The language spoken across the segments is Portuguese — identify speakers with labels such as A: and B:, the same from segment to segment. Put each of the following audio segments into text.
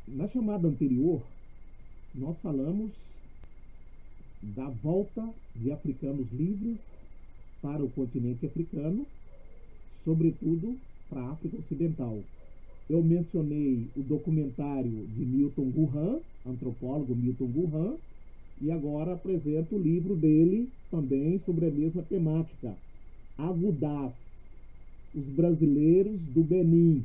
A: Na chamada anterior, nós falamos da volta de africanos livres para o continente africano, sobretudo para a África Ocidental. Eu mencionei o documentário de Milton Gurhan, antropólogo Milton Gurhan, e agora apresento o livro dele também sobre a mesma temática, Agudás, os brasileiros do Benin.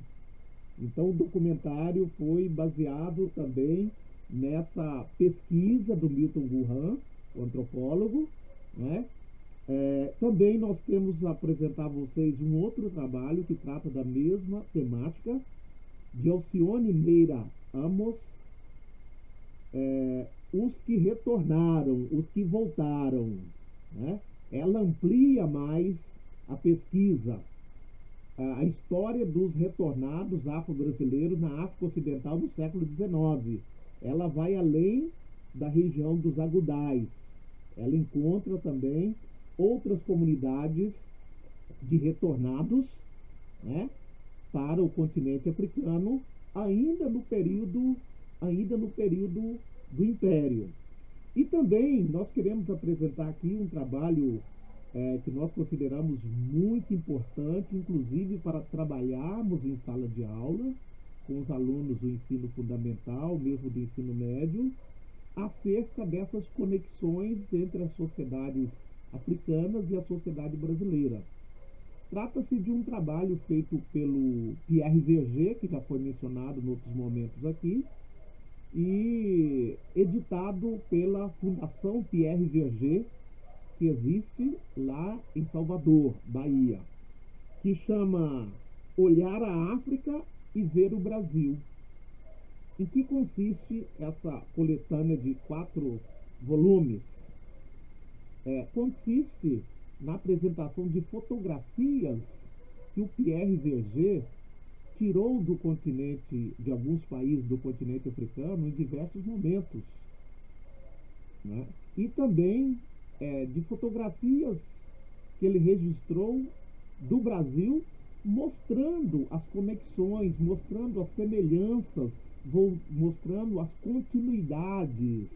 A: Então o documentário foi baseado também nessa pesquisa do Milton Gurhan, o antropólogo, né? Também nós temos a apresentar a vocês um outro trabalho que trata da mesma temática, de Alcione Meira Amos, os que retornaram, os que voltaram, né? Ela amplia mais a pesquisa, a história dos retornados afro-brasileiros na África Ocidental do século XIX. Ela vai além da região dos Agudais. Ela encontra também outras comunidades de retornados, né, para o continente africano, ainda no período do Império. E também nós queremos apresentar aqui um trabalho que nós consideramos muito importante, inclusive para trabalharmos em sala de aula, com os alunos do ensino fundamental, mesmo do ensino médio, acerca dessas conexões entre as sociedades africanas e a sociedade brasileira. Trata-se de um trabalho feito pelo Pierre Verger, que já foi mencionado em outros momentos aqui, e editado pela Fundação Pierre Verger, que existe lá em Salvador, Bahia, que chama Olhar a África e Ver o Brasil. Em que consiste essa coletânea de 4 volumes? Consiste na apresentação de fotografias que o Pierre Verger tirou do continente, de alguns países do continente africano, em diversos momentos, né? E também de fotografias que ele registrou do Brasil, mostrando as conexões, mostrando as semelhanças, mostrando as continuidades,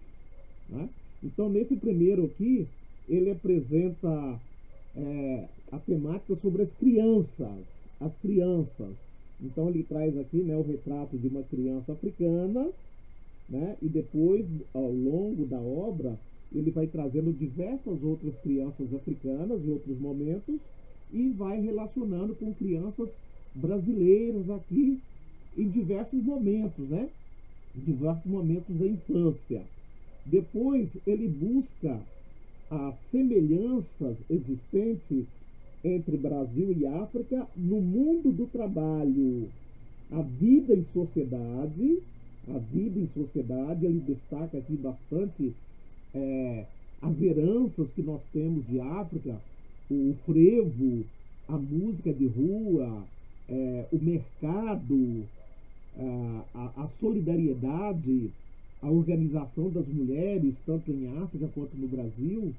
A: né? Então, nesse primeiro aqui, ele apresenta a temática sobre as crianças. Então, ele traz aqui, né, o retrato de uma criança africana, né? E depois, ao longo da obra, ele vai trazendo diversas outras crianças africanas em outros momentos e vai relacionando com crianças brasileiras aqui em diversos momentos, né? Em diversos momentos da infância. Depois ele busca as semelhanças existentes entre Brasil e África no mundo do trabalho, a vida em sociedade, ele destaca aqui bastante as heranças que nós temos de África, o frevo, a música de rua, o mercado, a solidariedade, a organização das mulheres, tanto em África quanto no Brasil.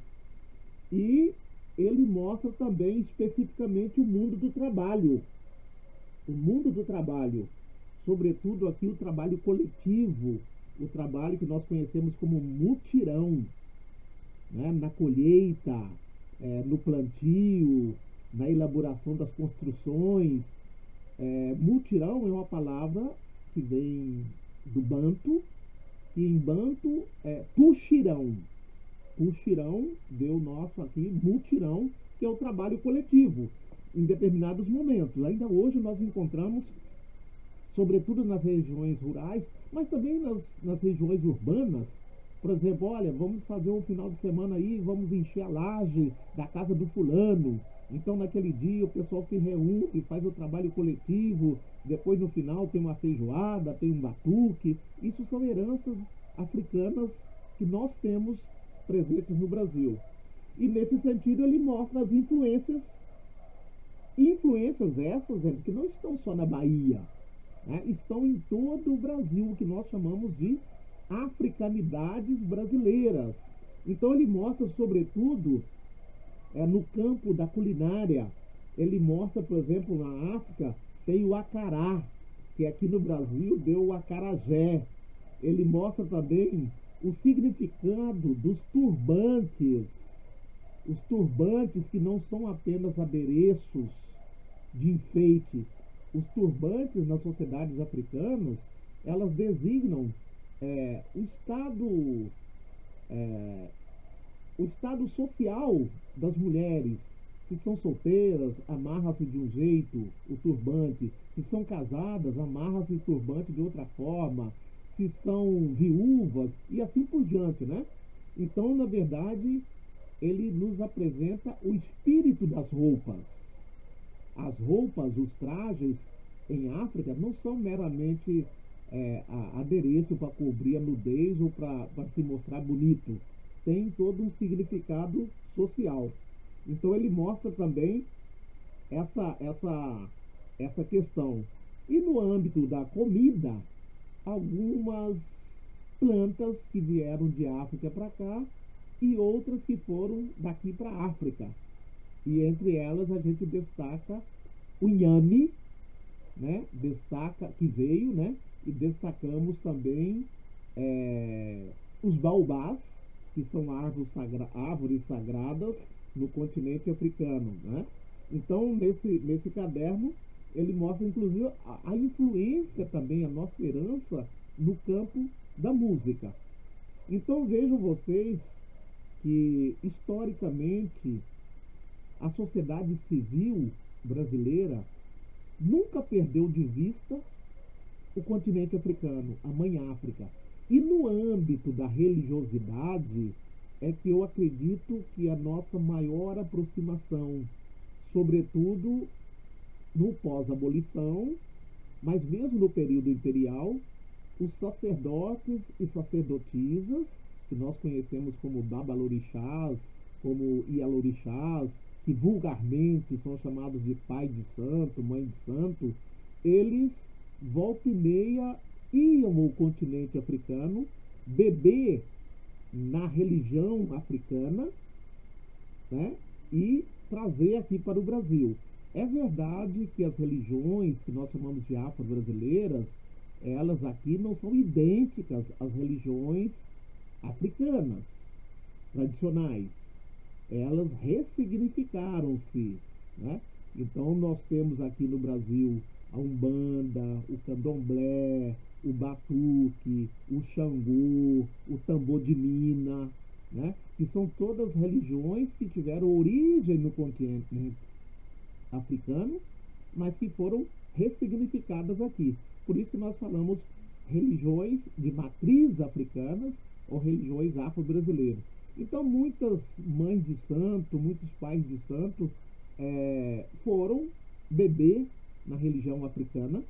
A: E ele mostra também especificamente o mundo do trabalho, sobretudo aqui o trabalho coletivo, o trabalho que nós conhecemos como mutirão, né? Na colheita, no plantio, na elaboração das construções. Mutirão é uma palavra que vem do Banto, e em Banto é puxirão. Puxirão deu nosso aqui, mutirão, que é o trabalho coletivo, em determinados momentos. Ainda hoje nós encontramos, sobretudo nas regiões rurais, mas também nas regiões urbanas. Por exemplo, olha, vamos fazer um final de semana aí, vamos encher a laje da casa do fulano. Então, naquele dia, o pessoal se reúne, faz o trabalho coletivo. Depois, no final, tem uma feijoada, tem um batuque. Isso são heranças africanas que nós temos presentes no Brasil. E, nesse sentido, ele mostra as influências essas, que não estão só na Bahia, né? Estão em todo o Brasil, o que nós chamamos de africanidades brasileiras. Então, ele mostra, sobretudo, no campo da culinária. Ele mostra, por exemplo, na África, tem o acará, que aqui no Brasil deu o acarajé, Ele mostra também o significado dos turbantes. Os turbantes que não são apenas adereços de enfeite. Os turbantes nas sociedades africanas, elas designam o estado o estado social das mulheres. Se são solteiras, amarra-se de um jeito o turbante. Se são casadas, amarra-se o turbante de outra forma. Se são viúvas e assim por diante, né? Então, na verdade, ele nos apresenta o espírito das roupas. As roupas, os trajes em África não são meramente adereço para cobrir a nudez ou para se mostrar bonito. Tem todo um significado social. Então ele mostra também essa questão. E no âmbito da comida, algumas plantas que vieram de África para cá e outras que foram daqui para a África. E entre elas a gente destaca o inhame, né? Destaca que veio, né? E destacamos também os baobás, que são árvores sagradas no continente africano, né? Então, nesse caderno, ele mostra, inclusive, a influência também, a nossa herança no campo da música. Então, vejam vocês que, historicamente, a sociedade civil brasileira nunca perdeu de vista o continente africano, a mãe África. E no âmbito da religiosidade é que eu acredito que a nossa maior aproximação, sobretudo no pós-abolição, mas mesmo no período imperial, os sacerdotes e sacerdotisas, que nós conhecemos como babalorixás, como ialorixás, que vulgarmente são chamados de pai de santo, mãe de santo, eles, volta e meia, iam ao continente africano beber na religião africana, né, e trazer aqui para o Brasil. É verdade que as religiões que nós chamamos de afro-brasileiras, elas aqui não são idênticas às religiões africanas tradicionais. Elas ressignificaram-se, né? Então nós temos aqui no Brasil a Umbanda, o Candomblé, o Batuque, o Xangô, o Tambor de Mina, né? Que são todas religiões que tiveram origem no continente africano, mas que foram ressignificadas aqui. Por isso que nós falamos religiões de matriz africanas ou religiões afro-brasileiras. Então, muitas mães de santo, muitos pais de santo foram beber na religião africana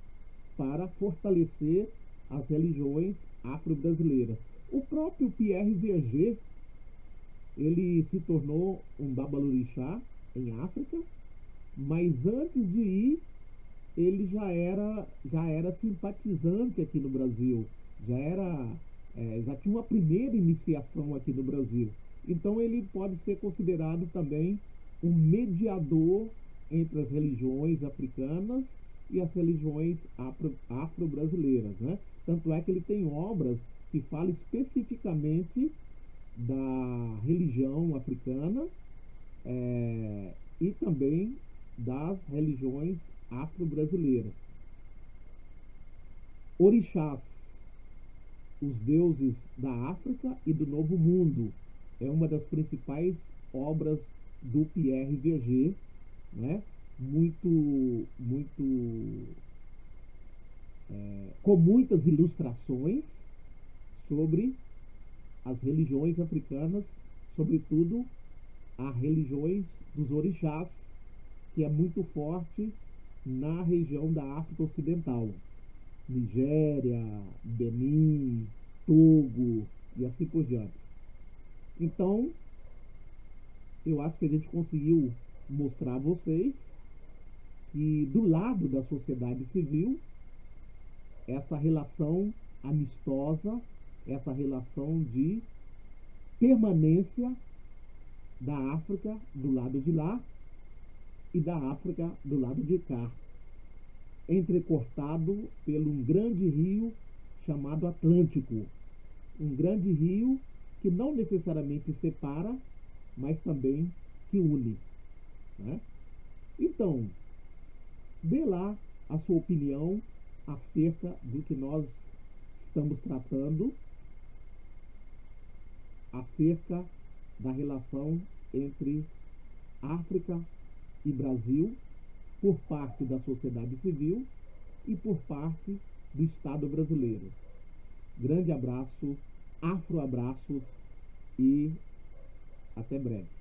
A: para fortalecer as religiões afro-brasileiras. O próprio Pierre Verger, ele se tornou um babalorixá em África, mas antes de ir, ele já era simpatizante aqui no Brasil, já tinha uma primeira iniciação aqui no Brasil. Então ele pode ser considerado também um mediador entre as religiões africanas e as religiões afro-brasileiras, né? Tanto é que ele tem obras que falam especificamente da religião africana e também das religiões afro-brasileiras. Orixás, os deuses da África e do Novo Mundo, é uma das principais obras do Pierre Verger, né? Com muitas ilustrações sobre as religiões africanas, sobretudo as religiões dos orixás, que é muito forte na região da África Ocidental. Nigéria, Benin, Togo e assim por diante. Então, eu acho que a gente conseguiu mostrar a vocês que do lado da sociedade civil, essa relação amistosa, essa relação de permanência da África do lado de lá e da África do lado de cá, entrecortado por um grande rio chamado Atlântico, um grande rio que não necessariamente separa, mas também que une, né? Então, dê lá a sua opinião acerca do que nós estamos tratando, acerca da relação entre África e Brasil, por parte da sociedade civil e por parte do Estado brasileiro. Grande abraço, afro-abraços e até breve.